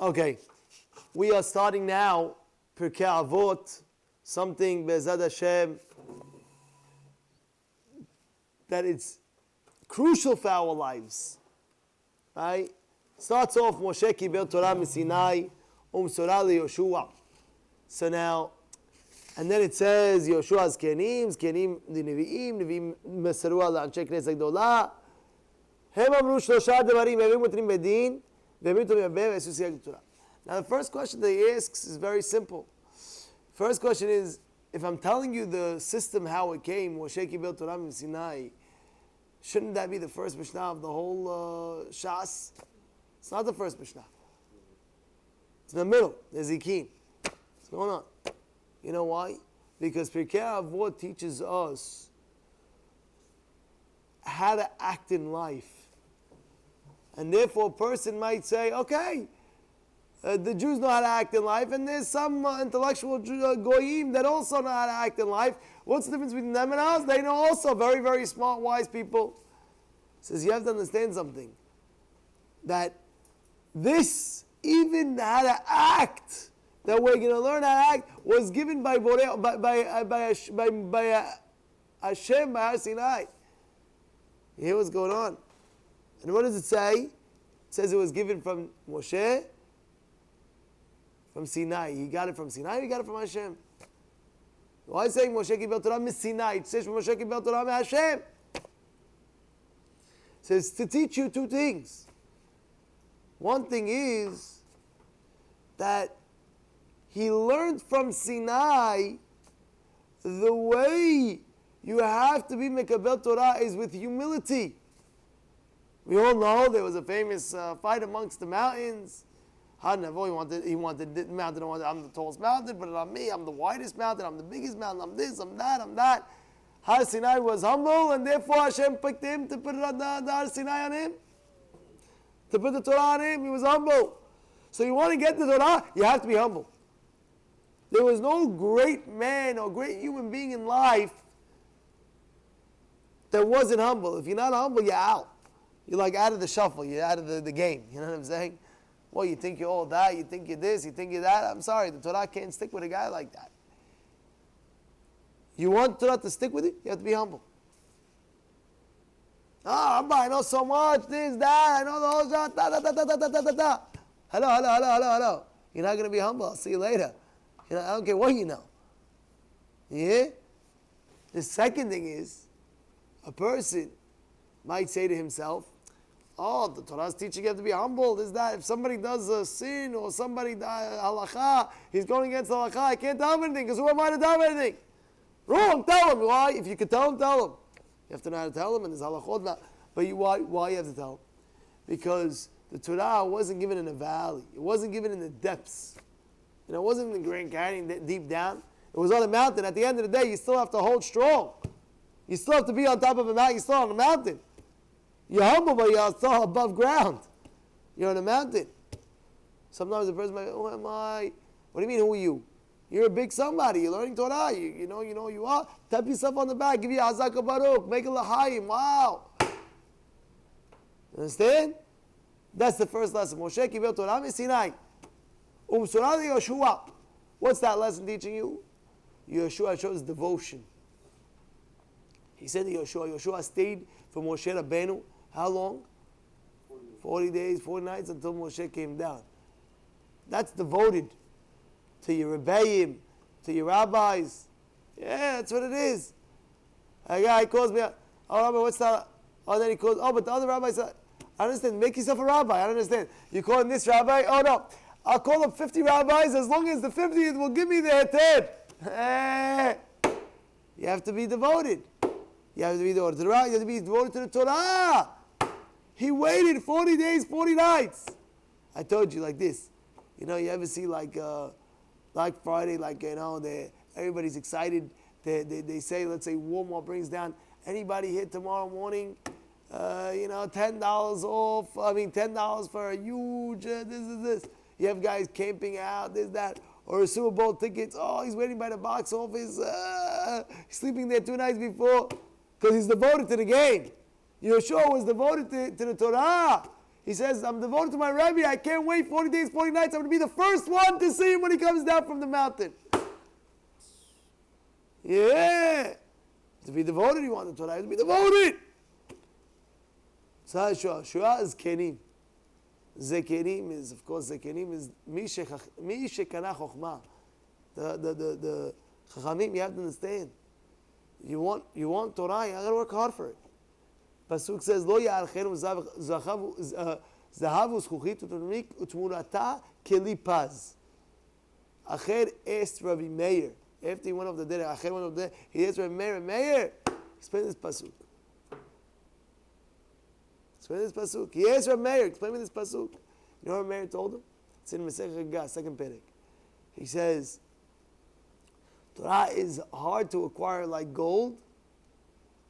Okay, we are starting now Pirkei Avot, something Bezrat Hashem that it's crucial for our lives. Right? Starts off Moshe Kibel Torah Sinai Umsorah Yoshua. So now, and then it says Yoshua's Kenim the Nevi'im Mesaru al Anshe Knesset Gdolah. Hem Amru Shlosha Devarim Evim Utrim Bedin. Now the first question that he asks is very simple. First question is, if I'm telling you the system how it came, Moshe Kibel Torah Sinai, shouldn't that be the first Mishnah of the whole Shas? It's not the first Mishnah. It's in the middle. There's Ikin. What's going on? You know why? Because Pirkei Avot teaches us how to act in life. And therefore, a person might say, okay, the Jews know how to act in life, and there's some intellectual goyim that also know how to act in life. What's the difference between them and us? They know also, very, very smart, wise people. He says, you have to understand something. That this, even how to act, that we're going to learn how to act, was given by Hashem, by Har Sinai. You hear what's going on? And what does it say? It says it was given from Moshe, from Sinai. He got it from Sinai, he got it from Hashem. Why is saying Moshe Kibel Torah mis Sinai? It says Moshe Kibel Torah mis Hashem. It says to teach you two things. One thing is that he learned from Sinai the way you have to be Mekabel Torah is with humility. We all know there was a famous fight amongst the mountains. He wanted the mountain. I'm the tallest mountain, put it on me. I'm the widest mountain. I'm the biggest mountain. I'm this, I'm that, I'm that. Har Sinai was humble, and therefore Hashem picked him to put it on the Har Sinai on him. To put the Torah on him, he was humble. So you want to get the Torah, you have to be humble. There was no great man or great human being in life that wasn't humble. If you're not humble, you're out. You're like out of the shuffle. You're out of the game. You know what I'm saying? Well, you think you're all that. You think you're this. You think you're that. I'm sorry. The Torah can't stick with a guy like that. You want Torah to stick with you? You have to be humble. I know so much. This, that. I know the whole shot. Hello. You're not going to be humble. I'll see you later. I don't care what you know. Yeah? The second thing is, a person might say to himself, the Torah's teaching you have to be humble. Is that if somebody does a sin or somebody halakha, he's going against halakha, I can't tell him anything because who am I to tell him anything? Wrong, tell him. Why? If you could tell him, tell him. You have to know how to tell him, and there's halachot now. But why you have to tell him? Because the Torah wasn't given in a valley. It wasn't given in the depths. It wasn't in the Grand Canyon deep down. It was on a mountain. At the end of the day, you still have to hold strong. You still have to be on top of a mountain. You're still on a mountain. You're humble, but you're still above ground. You're on a mountain. Sometimes a person might go, who am I? What do you mean, who are you? You're a big somebody. You're learning Torah. You know you are. Tap yourself on the back. Give you a Hazaka Baruch. Make a L'chaim. Wow. Understand? That's the first lesson. Moshe Kibel Torah mis Sinai. Umsorah Yoshua. What's that lesson teaching you? Yoshua shows devotion. He said to Yoshua stayed for Moshe Rabbeinu, how long? 40 days, 40 nights until Moshe came down. That's devoted to your rebbeim, to your rabbis. Yeah, that's what it is. A guy calls me, Rabbi, what's that? Then he calls, but the other rabbi said, I understand, make yourself a rabbi. I don't understand. You call him this rabbi? No. I'll call up 50 rabbis as long as the 50th will give me the heter. You have to be devoted. You have to be devoted to the Torah. You have to be devoted to the Torah. He waited 40 days, 40 nights. I told you like this. You ever see like Black Friday, everybody's excited. They say, let's say Walmart brings down, anybody here tomorrow morning, $10 off. $10 for a huge, this. You have guys camping out, this, that. Or a Super Bowl tickets. He's waiting by the box office. He's sleeping there 2 nights before. Because he's devoted to the game. Yeshua was devoted to the Torah. He says, I'm devoted to my Rebbe. I can't wait 40 days, 40 nights. I'm going to be the first one to see him when he comes down from the mountain. Yeah. To be devoted, you want the Torah to be devoted. So Shua is Kenim. Zekenim is, of course, Zekenim is Mi Shekana Chokhmah. The Chachamim, you have to understand. You want Torah, you got to work hard for it. Pasuk says, Lo ya'alchenu zahavu zchuchit utmurata keli paz. Acher asked Rabbi Meir, after he went off the day, Acher went off the day, he asked Rabbi Meir, explain this pasuk. Explain this pasuk. He asked Rabbi Meir, explain me this pasuk. You know what Rabbi Meir told him? It's in Masech Chagah, second Pirkei. He says, Torah is hard to acquire like gold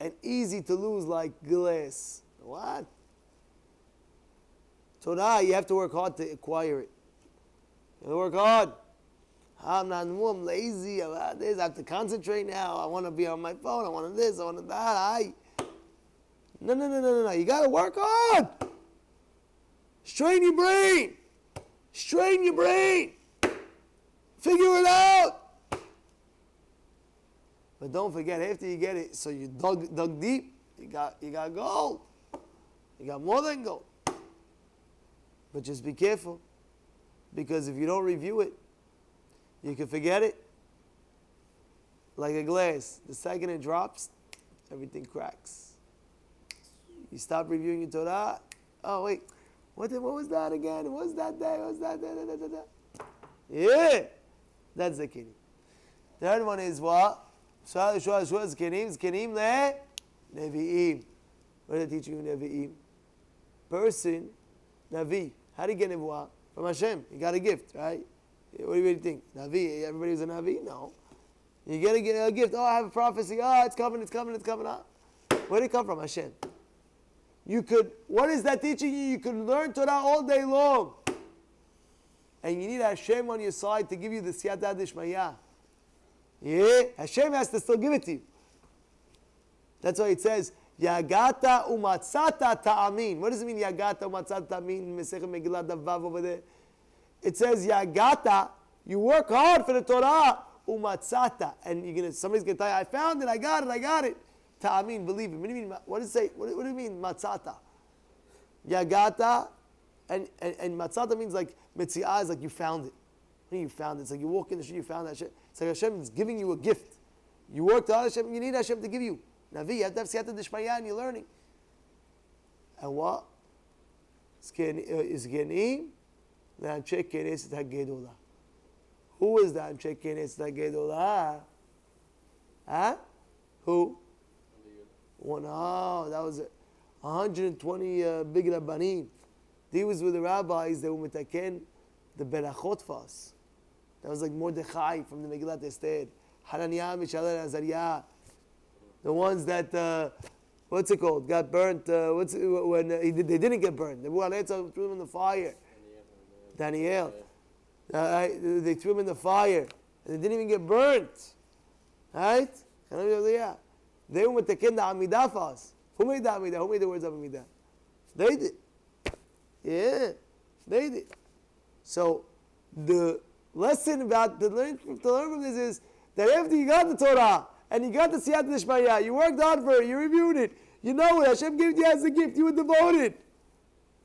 and easy to lose like glass. What? Torah, you have to work hard to acquire it. You have to work hard. I'm lazy. I have to concentrate now. I want to be on my phone. I want this. I want that. No. You got to work hard. Strain your brain. Strain your brain. Figure it out. But don't forget, after you get it, so you dug deep, you got gold. You got more than gold. But just be careful. Because if you don't review it, you can forget it. Like a glass. The second it drops, everything cracks. You stop reviewing your Torah. Oh, wait. What was that again? What was that day? What was that day? Yeah. That's the kidney. Third one is what? Zkenim le Nevi'im. What did I teach you Nevi'im? Person, Navi. How do you get Nevuah? From Hashem. You got a gift, right? What do you really think? Navi, everybody's a Navi? No. You get a gift. Oh, I have a prophecy. Oh, it's coming. Oh. Where did it come from? Hashem. What is that teaching you? You could learn Torah all day long. And you need Hashem on your side to give you the Siyata Dishmaya. Yeah, Hashem has to still give it to you. That's why it says, Yagata umatzata ta'amin. What does it mean, Yagata umatzata ta'amin? Mesech Megillah Davav over there. It says, Yagata, you work hard for the Torah, umatzata. And somebody's going to tell you, I found it, I got it. Ta'amin, believe it. What do you mean, what does it say? What do you mean, matzata? Yagata, and matzata means like, metziah is like you found it. You found it. It's like you walk in the street, you found that shit. It's like Hashem is giving you a gift. You worked hard, Hashem, you need Hashem to give you. Navi, you have to have siyata d'shmaya and you're learning. And what? Zkenim le'anshei knesset hagedolah. Who is the Anshei Knesset hagedolah? Huh? Who? Oh, no, that was 120 big rabbanim. They was with the rabbis, they were mitaken the berachot for us. That was like Mordechai from the Megillat Esther. Hananiah, Mishael, Azariah. The ones that, what's it called? Got burnt. They didn't get burnt. They threw them in the fire. Daniel. They threw him in the fire. And they didn't even get burnt. Right? They were taken the Amidah for us. Who made the Amidah? Who made the words of Amidah? They did. Yeah, they did. So the lesson about to learn from this is that after you got the Torah and you got the Siyata D'Shmaya, you worked hard for it, you reviewed it, you know it, Hashem gave you as a gift, you were devoted,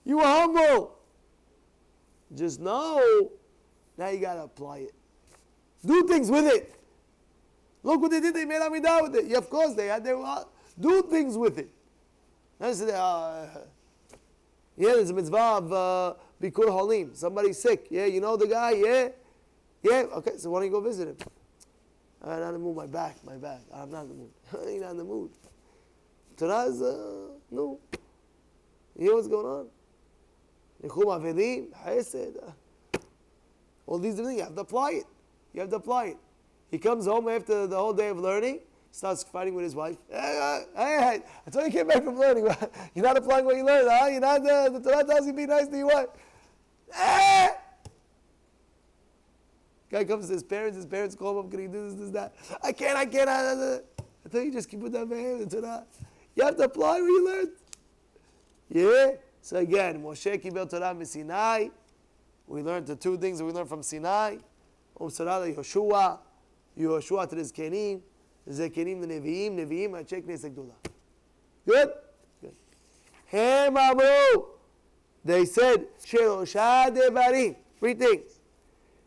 you were humble. Just know, now you got to apply it. Do things with it. Look what they did, they made Amidah with it. Yeah, of course, they had their do things with it. There's a mitzvah of Bikur Halim. Somebody's sick. Yeah, you know the guy? Yeah. Okay, so why don't you go visit him? I'm not in the mood. My back. I'm not in the mood. You're not in the mood. Torah is, no. You know what's going on? Nichum Avelim, Hesed. All these things, you have to apply it. He comes home after the whole day of learning, starts fighting with his wife. Hey, that's why you came back from learning. You're not applying what you learned, huh? You're not, the Torah tells you be nice to your wife. Guy comes to his parents call him up, can he do this, that? I can't. I tell you, just keep it down for him, the Torah. You have to apply what you learned. Yeah, So again, Moshe kibel Torah miSinai. We learned the two things that we learned from Sinai. Umsarah Yoshua. Yoshua to the Zkenim. Zkenim the Nevi'im. Nevi'im Achek Nesek Gdula. Good? Good. Hem Amru. They said, Shelosha Devarim. Three things.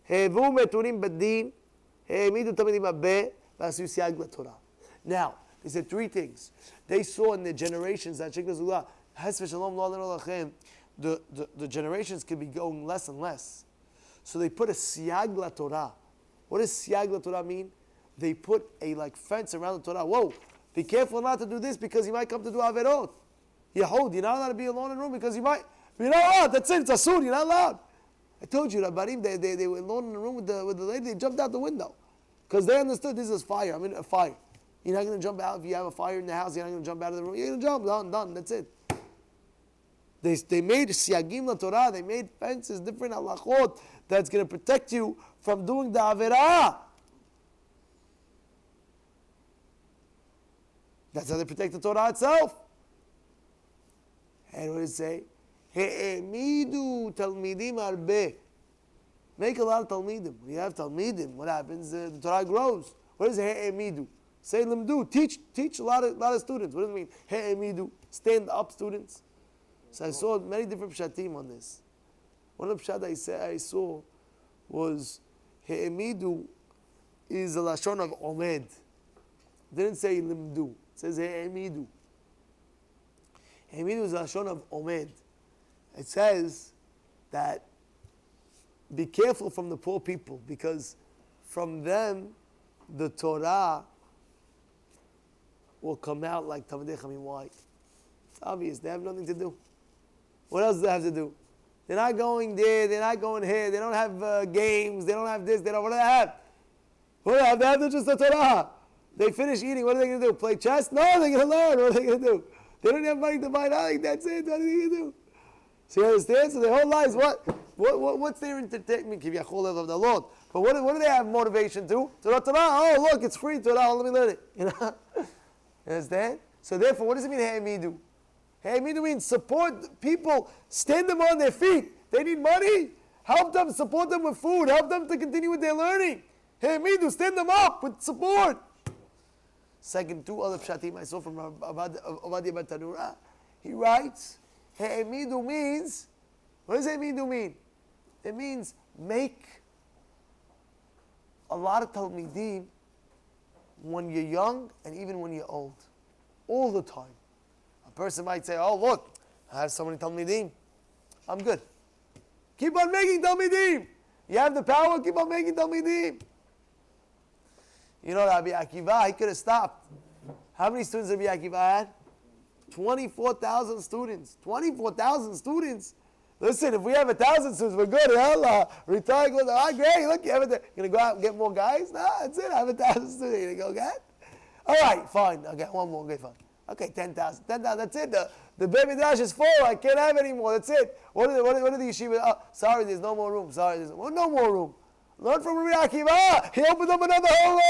Hevu meturim badin. He'emidu tamidim abeh. V'asu siag laTorah. Now, they said three things. They saw in the generations that Achek Nesek Gdula, the generations could be going less and less. So they put a siag la Torah. What does siag la Torah mean? They put a fence around the Torah. Whoa, be careful not to do this because you might come to do Averot. You're not allowed to be alone in a room because you might. You're not allowed. That's it. It's asur. You're not allowed. I told you, Rabbarim, they were alone in a room with the lady. They jumped out the window because they understood this is fire. I mean, a fire. You're not going to jump out if you have a fire in the house. You're not going to jump out of the room. You're going to jump. Done. That's it. They made siyagim la Torah. They made fences, different halachot that's going to protect you from doing the averah. That's how they protect the Torah itself. And what does it say? He'emidu talmidim arbe. Make a lot of talmidim. When you have talmidim, what happens? The Torah grows. What is he'emidu? Say limdu. Teach a lot of students. What does it mean? He'emidu. Stand up, students. So I saw many different pshatim on this. One of the pshat I saw was he'emidu is a lashon of omed. It didn't say limdu. It says he'emidu. He'emidu is a lashon of omed. It says that be careful from the poor people because from them the Torah will come out like Talmidei Chachamim. Why? It's obvious. They have nothing to do. What else do they have to do? They're not going there. They're not going here. They don't have games. They don't have this. They don't. What do they have? What do they have? They have just the Torah. They finish eating. What are they going to do? Play chess? No, they're going to learn. What are they going to do? They don't have money to buy nothing. That's it. What are they going to do? So you understand? So their whole lives, what's their entertainment? Kivyachol of the Lord. But what do they have motivation to? Torah. Oh, look, it's free Torah. Let me learn it. You understand? So therefore, what does it mean? He'emidu. He'emidu means support people, stand them on their feet. They need money. Help them, support them with food. Help them to continue with their learning. He'emidu, stand them up with support. Second, two other pshatim I saw from Ovadia Bar Tanura. He writes, He'emidu means, what does He'emidu mean? It means make a lot of talmidim when you're young and even when you're old. All the time. A person might say, oh look, I have so many talmidim. I'm good. Keep on making talmidim. You have the power, keep on making talmidim. You know, Rabbi Akiva, he could have stopped. How many students Rabbi Akiva had? 24,000 students. 24,000 students. Listen, if we have 1,000 students, we're good. Allah, retire, go, great. Look, you're going to go out and get more guys? No, that's it. I have 1,000 students. You're going to go get? All right, fine. Okay, one more. Okay, fine. Okay, 10,000. 10,000, that's it. The baby dash is full. I can't have any more. That's it. What are the yeshiva? Oh, sorry, there's no more room. Sorry, there's no more room. Learn from Rabbi Akiva. He opened up another whole,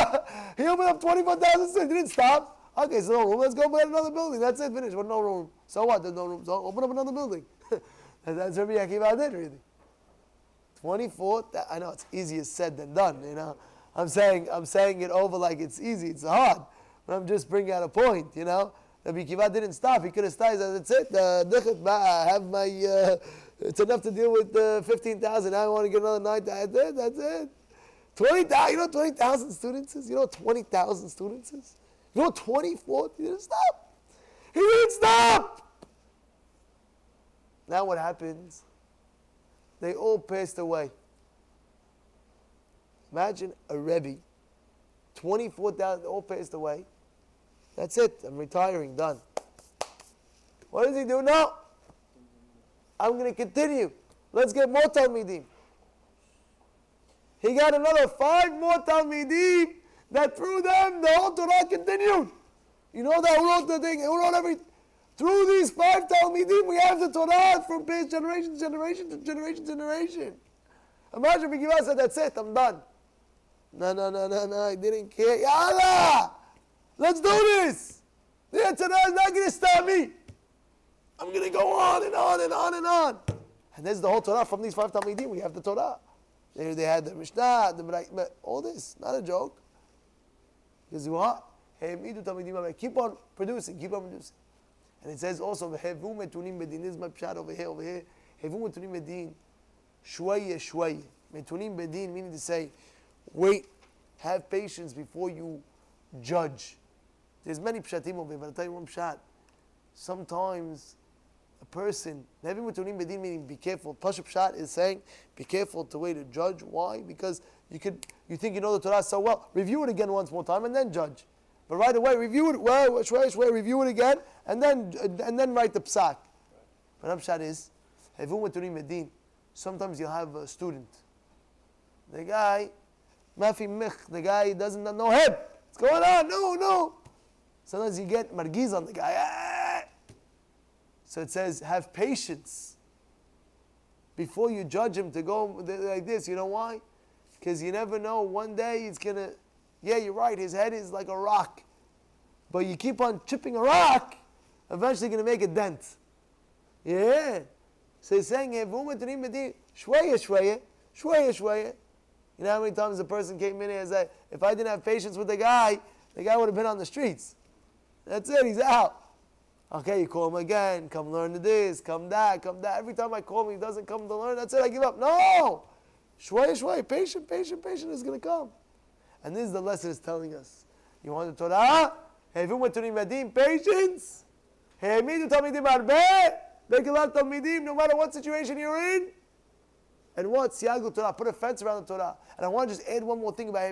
he opened up 24,000 students. He didn't stop. Okay, so no room. Let's go get another building. That's it, finish. But no room. So what? There's no room. So open up another building. That's Rabbi Akiva did, really. 24, I know it's easier said than done, you know. I'm saying it over like it's easy. It's hard. But I'm just bringing out a point, you know. Rabbi Akiva didn't stop. He could have stopped. He said, that's it. I have my, it's enough to deal with 15,000. Now I want to get another 9,000. That's it. 20,000. You know what 20,000 students is? You know what 20,000 students is? You know what 24? He didn't stop. He didn't stop. Now what happens? They all passed away. Imagine a Rebbe, 24,000, all passed away. That's it. I'm retiring. Done. What does he do now? I'm going to continue. Let's get more Talmidim. He got another 5 more Talmidim that through them the whole Torah continued. You know that who wrote the thing? Who wrote everything? Through these 5 Talmidim, we have the Torah from past generation to generation to generation to generation. Imagine if Rabbi said, that's it, I'm done. No, I didn't care. Yalla! Let's do this! The Torah is not going to stop me. I'm going to go on and on and on and on. And there's the whole Torah from these 5 Talmidim. We have the Torah. They had the Mishnah, all this. Not a joke. Because what? Keep on producing, keep on producing. And it says also, Hevu metunim bedin. This is my pshat over here. Hevu metunim bedin. Shwaya, shwaya. Metunim bedin, meaning to say, wait, have patience before you judge. There's many pshatim over here, but I'll tell you one pshat. Sometimes a person, Hevu metunim bedin, meaning be careful. Pashup pshat is saying, be careful the way to judge. Why? Because you think you know the Torah so well. Review it again once more time and then judge. But right away, review it. Review it again, and then write the psak. But pshat is, sometimes you'll have a student. The guy doesn't know him. What's going on? No. Sometimes you get margiz on the guy. So it says, have patience before you judge him to go like this. You know why? Because you never know. One day he's gonna. Yeah, you're right. His head is like a rock. But you keep on chipping a rock, eventually going to make a dent. Yeah. So he's saying, shwaya, shwaya, shwaya, shwaya. You know how many times a person came in here and said, if I didn't have patience with the guy would have been on the streets. That's it, he's out. Okay, you call him again, come learn this, come that. Every time I call him, he doesn't come to learn, that's it, I give up. No! Shwaya, shwaya, patient is going to come. And this is the lesson it's telling us. You want the Torah? Patience. Make a lot of Talmidim, no matter what situation you're in. And what? Siyag Torah. Put a fence around the Torah. And I want to just add one more thing about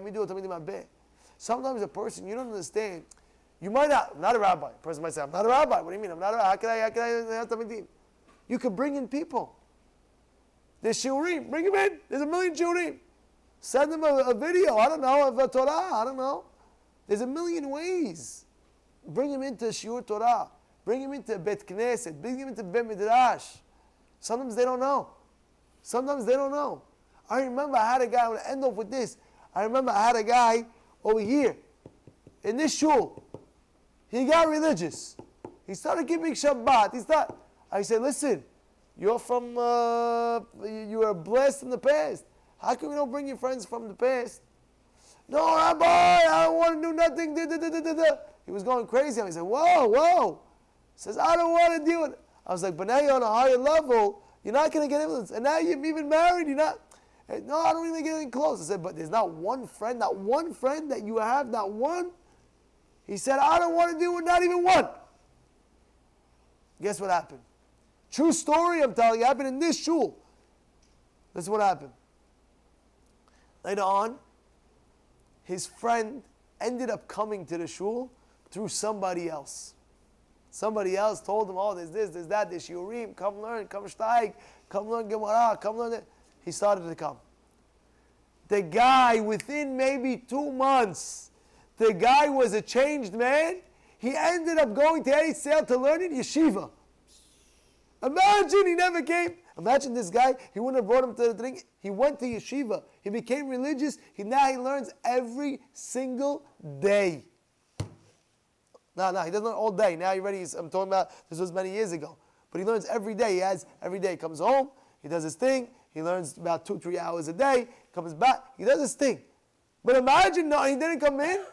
sometimes a person, you don't understand. You might not a rabbi. A person might say, I'm not a rabbi. What do you mean? I'm not a rabbi. How can I have Talmidim? You could bring in people. There's shiurim. Bring them in. There's 1 million shiurim. Send them a video, I don't know, of a Torah, I don't know. There's 1 million ways. Bring them into Shiur Torah. Bring them into Bet Knesset. Bring them into Bet Midrash. Sometimes they don't know. I remember I had a guy, I'm going to end off with this. I remember I had a guy over here, in this shul. He got religious. He started keeping Shabbat. I said, listen, you're from, you were blessed in the past. How come you don't bring your friends from the past? No, Rabbi, I don't want to do nothing. He was going crazy. He said, whoa. He says, I don't want to do it. I was like, but now you're on a higher level. You're not going to get influence. And now you're even married. You're not. No, I don't even get anything close. I said, but there's not one friend that you have, not one. He said, I don't want to do it, not even one. Guess what happened? True story, I'm telling you, happened in this shul. This is what happened. Later on, his friend ended up coming to the shul through somebody else. Somebody else told him, oh, there's this, there's that, there's shiurim, come learn, come steig, come learn Gemara, come learn it. He started to come. The guy, within maybe 2 months, the guy was a changed man. He ended up going to Eretz Yisrael to learn in yeshiva. Imagine he never came. Imagine this guy, he wouldn't have brought him to the thing. He went to yeshiva. He became religious. Now he learns every single day. No, he doesn't learn all day. Now you're ready. I'm talking about, this was many years ago. But he learns every day. Every day he comes home, he does his thing. He learns about 2-3 hours a day. Comes back, he does his thing. But imagine, no, he didn't come in.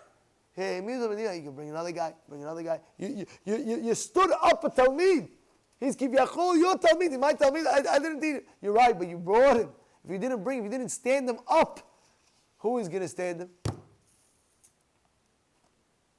Hey, you can bring another guy. You stood up a Talmid. He's Kivyachol, your Talmid, my Talmid. I didn't need it. You're right, but you brought him. If you didn't stand him up, who is going to stand him?